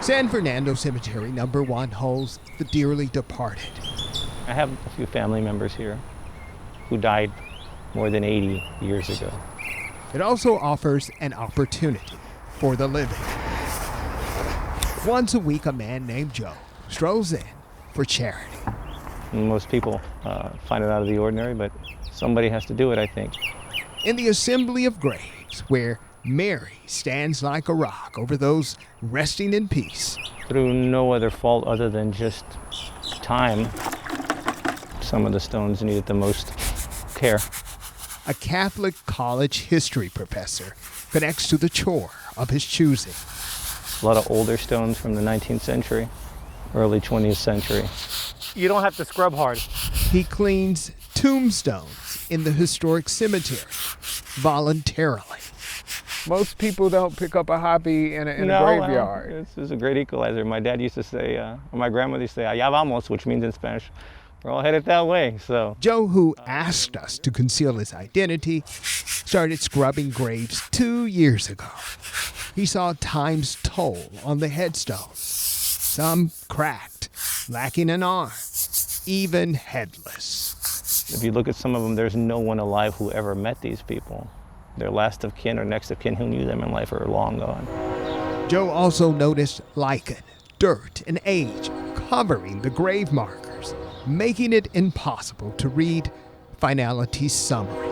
San Fernando Cemetery number 1 holds the dearly departed. I have a few family members here who died more than 80 years ago. It also offers an opportunity for the living. Once a week, a man named Joe strolls in for charity. Most people find it out of the ordinary, but somebody has to do it, I think. In the assembly of graves, where Mary stands like a rock over those resting in peace. Through no other fault other than just time, some of the stones needed the most care. A Catholic college history professor connects to the chore of his choosing. A lot of older stones from the 19th century, early 20th century. You don't have to scrub hard. He cleans tombstones in the historic cemetery voluntarily. Most people don't pick up a hobby in a graveyard. This is a great equalizer. My dad used to say, or my grandmother used to say, allá vamos, which means in Spanish, we're all headed that way. So Joe, who asked us to conceal his identity, started scrubbing graves 2 years ago. He saw time's toll on the headstones. Some cracked, lacking an arm, even headless. if you look at some of them, there's no one alive who ever met these people. Their last of kin or next of kin who knew them in life are long gone. Joe also noticed lichen, dirt, and age covering the grave markers, making it impossible to read Finality's summary.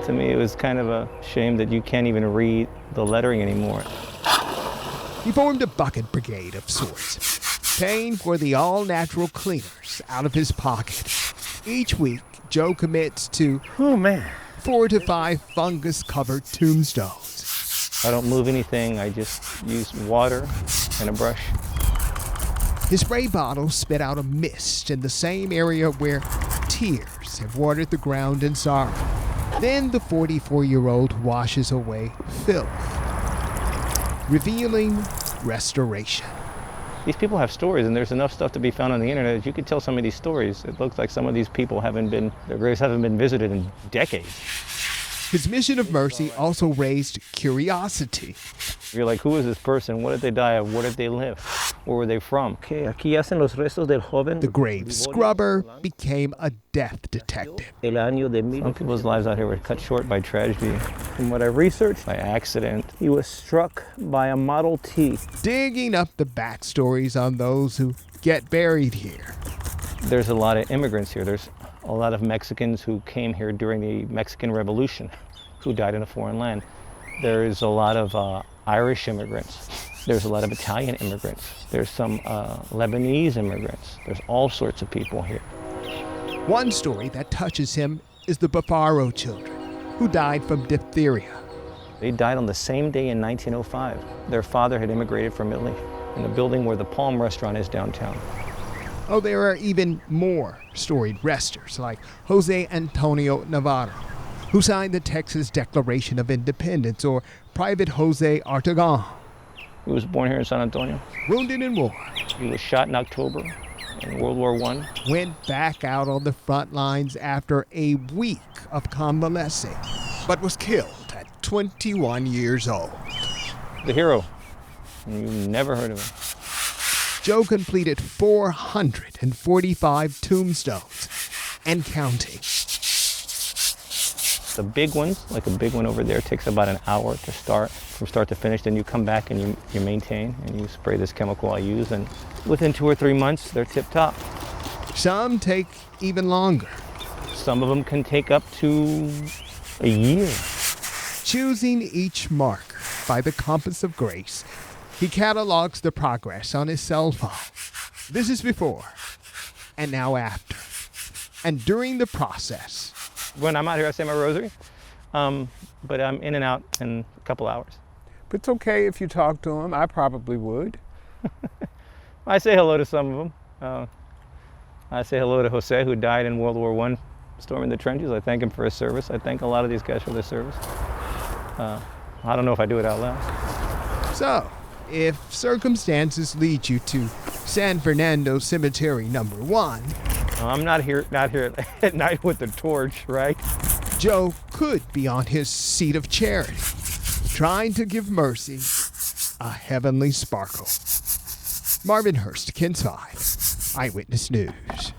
To me, it was kind of a shame that you can't even read the lettering anymore. He formed a bucket brigade of sorts, paying for the all-natural cleaners out of his pocket. Each week, Joe commits to 4 to 5 fungus-covered tombstones. I don't move anything, I just use water and a brush. His spray bottles spit out a mist in the same area where tears have watered the ground in sorrow. Then the 44-year-old washes away filth, revealing restoration. These people have stories, and there's enough stuff to be found on the internet that you could tell some of these stories. It looks like some of these people their graves haven't been visited in decades. His mission of mercy also raised curiosity. You're like, who is this person? What did they die of? Where did they live? Where were they from? The grave scrubber became a death detective. Some people's lives out here were cut short by tragedy. From what I researched, by accident. He was struck by a Model T. Digging up the backstories on those who get buried here. There's a lot of immigrants here. There's a lot of Mexicans who came here during the Mexican Revolution who died in a foreign land. There's a lot of Irish immigrants. There's a lot of Italian immigrants. There's some Lebanese immigrants. There's all sorts of people here. One story that touches him is the Bafaro children, who died from diphtheria. They died on the same day in 1905. Their father had immigrated from Italy in the building where the Palm restaurant is downtown. Oh, there are even more storied resters like Jose Antonio Navarro, who signed the Texas Declaration of Independence, or Private Jose Arteaga. He was born here in San Antonio. Wounded in war. He was shot in October in World War I. Went back out on the front lines after a week of convalescing, but was killed at 21 years old. The hero. You never heard of him. Joe completed 445 tombstones and counting. The big ones, like a big one over there, takes about an hour to start, from start to finish. Then you come back and you maintain and you spray this chemical I use, and within 2 or 3 months, they're tip-top. Some take even longer. Some of them can take up to a year. Choosing each marker by the compass of grace, he catalogs the progress on his cell phone. This is before and now after. And during the process. When I'm out here, I say my rosary, but I'm in and out in a couple hours. But it's okay if you talk to him. I probably would. I say hello to some of them. I say hello to Jose, who died in World War I, storming the trenches. I thank him for his service. I thank a lot of these guys for their service. I don't know if I do it out loud. So, if circumstances lead you to San Fernando Cemetery number 1, I'm not here at night with the torch, right? Joe could be on his seat of charity, trying to give mercy a heavenly sparkle. Marvin Hurst, KENS 5, Eyewitness News.